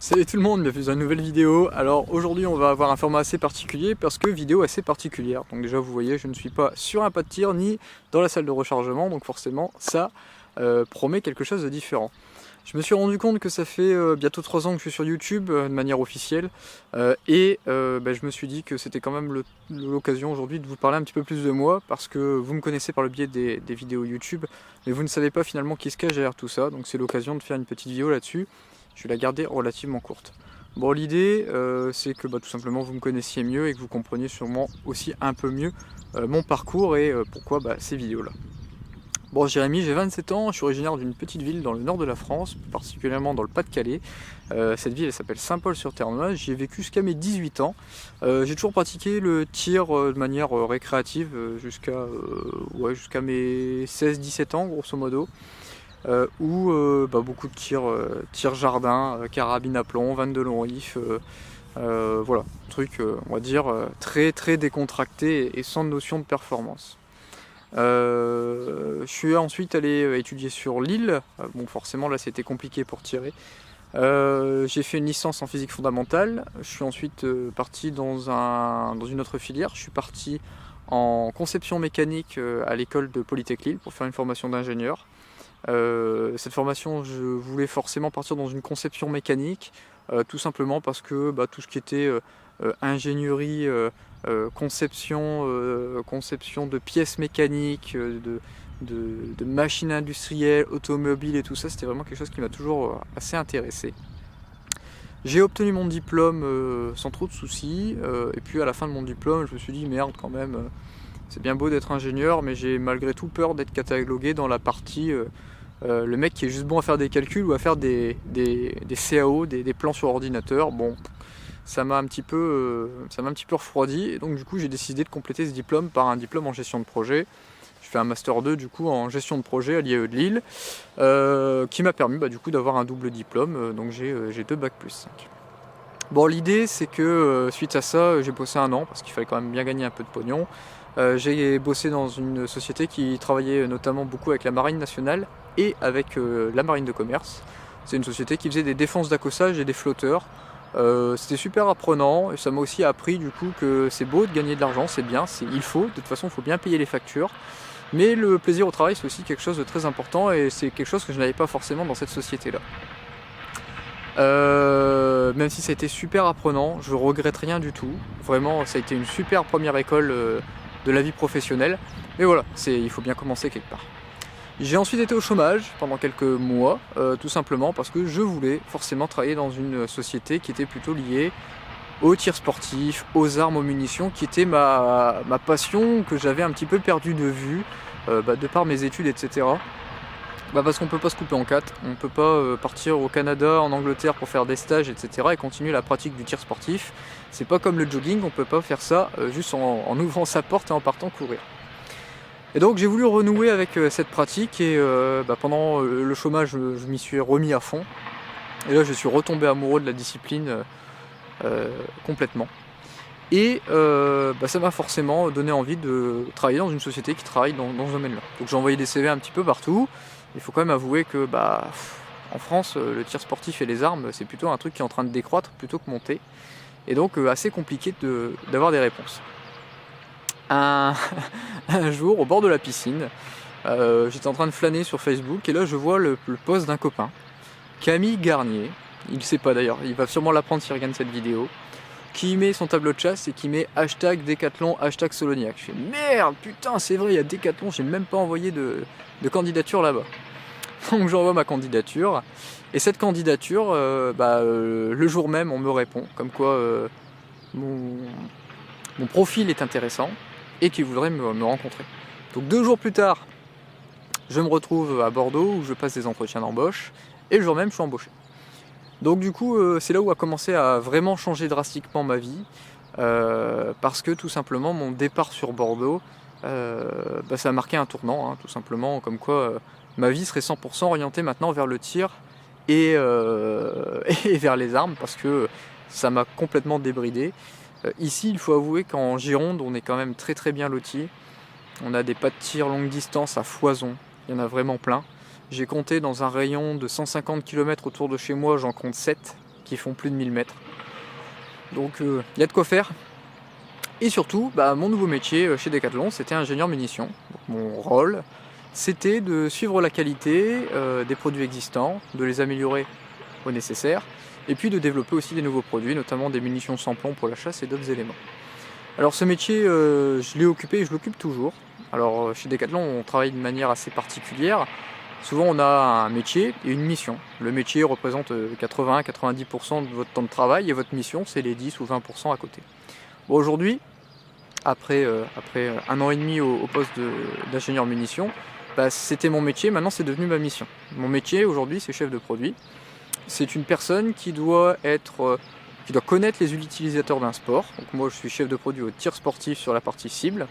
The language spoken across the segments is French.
Salut tout le monde, bienvenue dans une nouvelle vidéo. Alors aujourd'hui on va avoir un format assez particulier parce que vidéo assez particulière. Donc déjà vous voyez, je ne suis pas sur un pas de tir ni dans la salle de rechargement, donc forcément ça promet quelque chose de différent. Je me suis rendu compte que ça fait bientôt 3 ans que je suis sur YouTube de manière officielle et je me suis dit que c'était quand même l'occasion aujourd'hui de vous parler un petit peu plus de moi parce que vous me connaissez par le biais des vidéos YouTube mais vous ne savez pas finalement qui se cache derrière tout ça, donc c'est l'occasion de faire une petite vidéo là-dessus. Je vais la garder relativement courte. Bon, l'idée c'est que tout simplement vous me connaissiez mieux et que vous compreniez sûrement aussi un peu mieux mon parcours et pourquoi ces vidéos là. Bon, Jérémy, j'ai 27 ans, je suis originaire d'une petite ville dans le nord de la France, particulièrement dans le Pas-de-Calais. Cette ville elle s'appelle Saint-Paul-sur-Ternoise, j'y ai vécu jusqu'à mes 18 ans. J'ai toujours pratiqué le tir de manière récréative jusqu'à mes 16-17 ans grosso modo. Où beaucoup de tirs jardin, carabine à plomb, vanne de long rif, voilà, truc on va dire très très décontracté et sans notion de performance. Je suis ensuite allé étudier sur Lille, bon forcément là c'était compliqué pour tirer. J'ai fait une licence en physique fondamentale, je suis ensuite parti dans une autre filière, je suis parti en conception mécanique à l'école de Polytech Lille pour faire une formation d'ingénieur. Cette formation, je voulais forcément partir dans une conception mécanique, tout simplement parce que tout ce qui était ingénierie, conception de pièces mécaniques, de machines industrielles, automobiles et tout ça, c'était vraiment quelque chose qui m'a toujours assez intéressé. J'ai obtenu mon diplôme sans trop de soucis, et puis à la fin de mon diplôme, je me suis dit merde quand même, c'est bien beau d'être ingénieur, mais j'ai malgré tout peur d'être catalogué dans la partie le mec qui est juste bon à faire des calculs ou à faire des CAO, des plans sur ordinateur. Bon, ça m'a un petit peu refroidi, et donc du coup j'ai décidé de compléter ce diplôme par un diplôme en gestion de projet. Je fais un master 2 du coup en gestion de projet à l'IAE de Lille, qui m'a permis du coup d'avoir un double diplôme, donc j'ai 2 bac plus 5. Bon, l'idée c'est que suite à ça j'ai bossé 1 an parce qu'il fallait quand même bien gagner un peu de pognon. J'ai bossé dans une société qui travaillait notamment beaucoup avec la marine nationale et avec la marine de commerce. C'est une société qui faisait des défenses d'accossage et des flotteurs. C'était super apprenant et ça m'a aussi appris du coup que c'est beau de gagner de l'argent, c'est bien, il faut, de toute façon il faut bien payer les factures. Mais le plaisir au travail c'est aussi quelque chose de très important et c'est quelque chose que je n'avais pas forcément dans cette société-là. Même si ça a été super apprenant, je regrette rien du tout. Vraiment, ça a été une super première école de la vie professionnelle. Mais voilà, il faut bien commencer quelque part. J'ai ensuite été au chômage pendant quelques mois, tout simplement parce que je voulais forcément travailler dans une société qui était plutôt liée aux tirs sportifs, aux armes, aux munitions, qui était ma passion que j'avais un petit peu perdu de vue, de par mes études, etc. Parce qu'on peut pas se couper en 4, on peut pas partir au Canada, en Angleterre pour faire des stages, etc. et continuer la pratique du tir sportif. C'est pas comme le jogging, on peut pas faire ça juste en ouvrant sa porte et en partant courir. Et donc j'ai voulu renouer avec cette pratique et pendant le chômage je m'y suis remis à fond. Et là je suis retombé amoureux de la discipline complètement. Et ça m'a forcément donné envie de travailler dans une société qui travaille dans ce domaine-là. Donc j'ai envoyé des CV un petit peu partout. Il faut quand même avouer que en France, le tir sportif et les armes, c'est plutôt un truc qui est en train de décroître plutôt que monter. Et donc assez compliqué d'avoir des réponses. Un jour, au bord de la piscine, j'étais en train de flâner sur Facebook et là je vois le post d'un copain, Camille Garnier, il ne sait pas d'ailleurs, il va sûrement l'apprendre s'il regarde cette vidéo, qui met son tableau de chasse et qui met hashtag Décathlon, hashtag Soloniac. Je fais merde, putain c'est vrai, il y a Décathlon, j'ai même pas envoyé de candidature là-bas. Donc j'envoie ma candidature, et cette candidature, le jour même on me répond, comme quoi mon profil est intéressant, et qui voudrait me rencontrer. Donc 2 jours plus tard, je me retrouve à Bordeaux où je passe des entretiens d'embauche et le jour même je suis embauché. Donc du coup c'est là où a commencé à vraiment changer drastiquement ma vie parce que tout simplement mon départ sur Bordeaux ça a marqué un tournant, tout simplement, comme quoi ma vie serait 100% orientée maintenant vers le tir et vers les armes parce que ça m'a complètement débridé. Ici, il faut avouer qu'en Gironde, on est quand même très très bien lotis. On a des pas de tir longue distance à foison, il y en a vraiment plein. J'ai compté dans un rayon de 150 km autour de chez moi, j'en compte 7. qui font plus de 1000 mètres. Donc il y a de quoi faire. Et surtout, mon nouveau métier chez Decathlon, c'était ingénieur munitions. Donc, mon rôle, c'était de suivre la qualité des produits existants, de les améliorer au nécessaire, et puis de développer aussi des nouveaux produits, notamment des munitions sans plomb pour la chasse et d'autres éléments. Alors ce métier, je l'ai occupé et je l'occupe toujours. Alors chez Decathlon, on travaille d'une manière assez particulière. Souvent on a un métier et une mission. Le métier représente 80-90% de votre temps de travail et votre mission c'est les 10 ou 20% à côté. Bon, aujourd'hui, après 1 an et demi au poste d'ingénieur munitions, c'était mon métier, maintenant c'est devenu ma mission. Mon métier aujourd'hui c'est chef de produit. C'est une personne qui doit connaître les utilisateurs d'un sport. Donc moi je suis chef de produit au tir sportif sur la partie cible.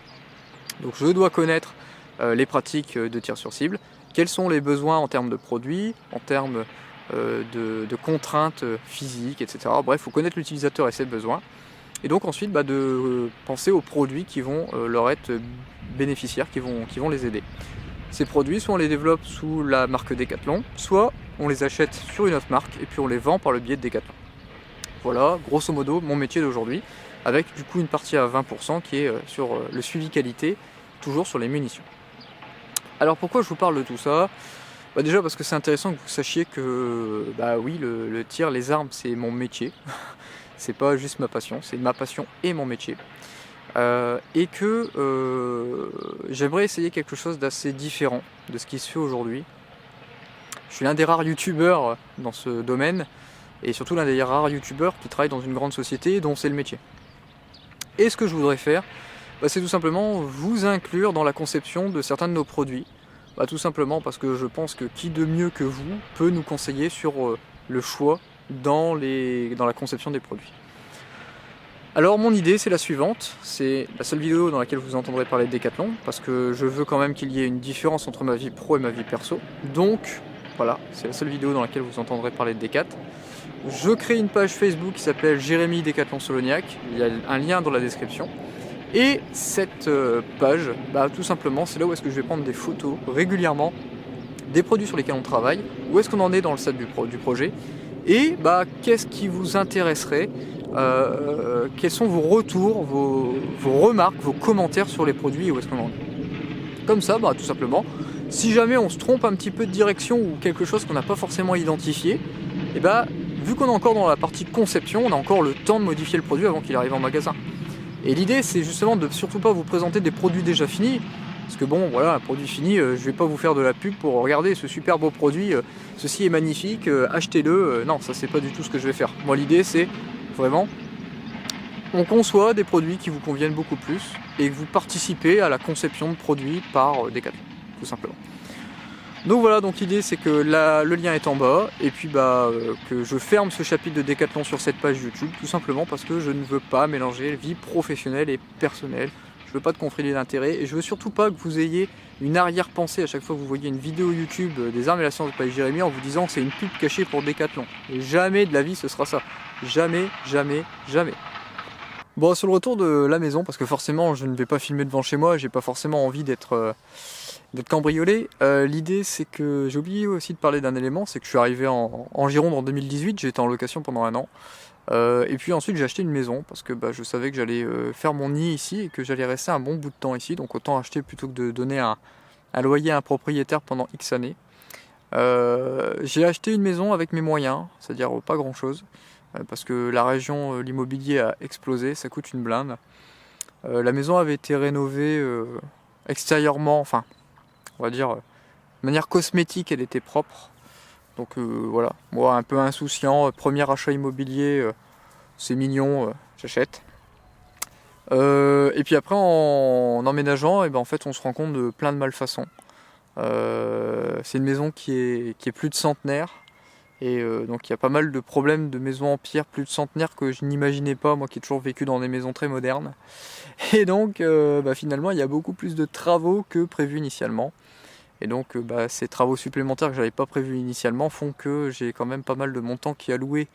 Donc je dois connaître les pratiques de tir sur cible, quels sont les besoins en termes de produits, en termes de contraintes physiques, etc. Bref, il faut connaître l'utilisateur et ses besoins. Et donc ensuite de penser aux produits qui vont leur être bénéficiaires, qui vont les aider. Ces produits, soit on les développe sous la marque Decathlon, soit on les achète sur une autre marque et puis on les vend par le biais de Decathlon. Voilà, grosso modo, mon métier d'aujourd'hui, avec du coup une partie à 20% qui est sur le suivi qualité, toujours sur les munitions. Alors pourquoi je vous parle de tout ça ? Déjà parce que c'est intéressant que vous sachiez que oui, le tir, les armes, c'est mon métier. C'est pas juste ma passion, c'est ma passion et mon métier. Et que j'aimerais essayer quelque chose d'assez différent de ce qui se fait aujourd'hui. Je suis l'un des rares youtubeurs dans ce domaine, et surtout l'un des rares youtubeurs qui travaille dans une grande société dont c'est le métier. Et ce que je voudrais faire, c'est tout simplement vous inclure dans la conception de certains de nos produits. Tout simplement parce que je pense que qui de mieux que vous peut nous conseiller sur le choix dans la conception des produits. Alors mon idée c'est la suivante, c'est la seule vidéo dans laquelle vous entendrez parler de Decathlon, parce que je veux quand même qu'il y ait une différence entre ma vie pro et ma vie perso. Donc voilà, c'est la seule vidéo dans laquelle vous entendrez parler de Decat. Je crée une page Facebook qui s'appelle Jérémy Decathlon Solognac, il y a un lien dans la description. Et cette page, tout simplement, c'est là où est-ce que je vais prendre des photos régulièrement des produits sur lesquels on travaille, où est-ce qu'on en est dans le stade du projet, et qu'est-ce qui vous intéresserait, quels sont vos retours, vos remarques, vos commentaires sur les produits et où est-ce qu'on en est. Comme ça, tout simplement, si jamais on se trompe un petit peu de direction ou quelque chose qu'on n'a pas forcément identifié, vu qu'on est encore dans la partie conception, on a encore le temps de modifier le produit avant qu'il arrive en magasin. Et l'idée c'est justement de surtout pas vous présenter des produits déjà finis, parce que bon voilà, un produit fini, je vais pas vous faire de la pub pour regarder ce super beau produit, ceci est magnifique, achetez-le, non ça c'est pas du tout ce que je vais faire. Moi l'idée c'est vraiment, on conçoit des produits qui vous conviennent beaucoup plus et que vous participez à la conception de produits par Decathlon, tout simplement. Donc voilà, donc l'idée c'est que le lien est en bas, et puis que je ferme ce chapitre de Decathlon sur cette page YouTube, tout simplement parce que je ne veux pas mélanger vie professionnelle et personnelle, je veux pas de conflit d'intérêts, et je veux surtout pas que vous ayez une arrière-pensée à chaque fois que vous voyez une vidéo YouTube des armes et la science de Jérémy en vous disant que c'est une pub cachée pour Decathlon. Et jamais de la vie ce sera ça. Jamais, jamais, jamais. Bon, sur le retour de la maison, parce que forcément je ne vais pas filmer devant chez moi, j'ai pas forcément envie d'être cambriolé. L'idée c'est que j'ai oublié aussi de parler d'un élément, c'est que je suis arrivé en Gironde en 2018, j'ai été en location pendant 1 an. Et puis ensuite j'ai acheté une maison parce que je savais que j'allais faire mon nid ici et que j'allais rester un bon bout de temps ici, donc autant acheter plutôt que de donner un loyer à un propriétaire pendant X années. J'ai acheté une maison avec mes moyens, c'est-à-dire pas grand chose, parce que la région, l'immobilier a explosé, ça coûte une blinde. La maison avait été rénovée extérieurement, enfin on va dire de manière cosmétique, elle était propre. Donc voilà, moi un peu insouciant, premier achat immobilier, c'est mignon, j'achète. Et puis après en emménageant, en fait on se rend compte de plein de malfaçons. C'est une maison qui est plus de centenaire, et donc il y a pas mal de problèmes de maisons en pierre plus de centenaire que je n'imaginais pas, moi qui ai toujours vécu dans des maisons très modernes. Et donc finalement il y a beaucoup plus de travaux que prévu initialement. Et donc ces travaux supplémentaires que j'avais pas prévus initialement font que j'ai quand même pas mal de mon temps qui est alloué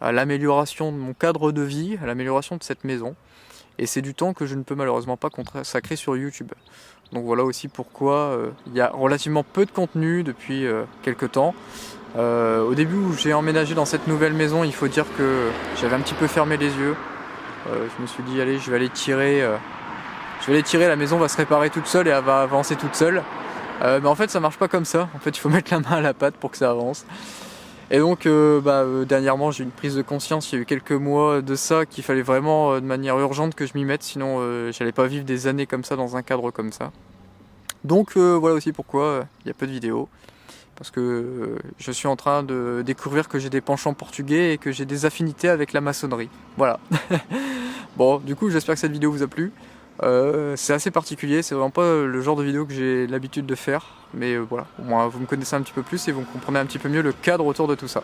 à l'amélioration de mon cadre de vie, à l'amélioration de cette maison. Et c'est du temps que je ne peux malheureusement pas consacrer sur YouTube. Donc voilà aussi pourquoi il y a relativement peu de contenu depuis quelques temps. Au début où j'ai emménagé dans cette nouvelle maison, il faut dire que j'avais un petit peu fermé les yeux. Je me suis dit allez, je vais aller tirer, la maison va se réparer toute seule et elle va avancer toute seule. Mais en fait ça marche pas comme ça, en fait il faut mettre la main à la pâte pour que ça avance. Et donc dernièrement j'ai eu une prise de conscience, il y a eu quelques mois de ça, qu'il fallait vraiment de manière urgente que je m'y mette, sinon j'allais pas vivre des années comme ça dans un cadre comme ça. Donc voilà aussi pourquoi il y a peu de vidéos. Parce que je suis en train de découvrir que j'ai des penchants portugais et que j'ai des affinités avec la maçonnerie. Voilà. Bon, du coup j'espère que cette vidéo vous a plu. C'est assez particulier, c'est vraiment pas le genre de vidéo que j'ai l'habitude de faire. Mais voilà, au moins vous me connaissez un petit peu plus et vous comprenez un petit peu mieux le cadre autour de tout ça.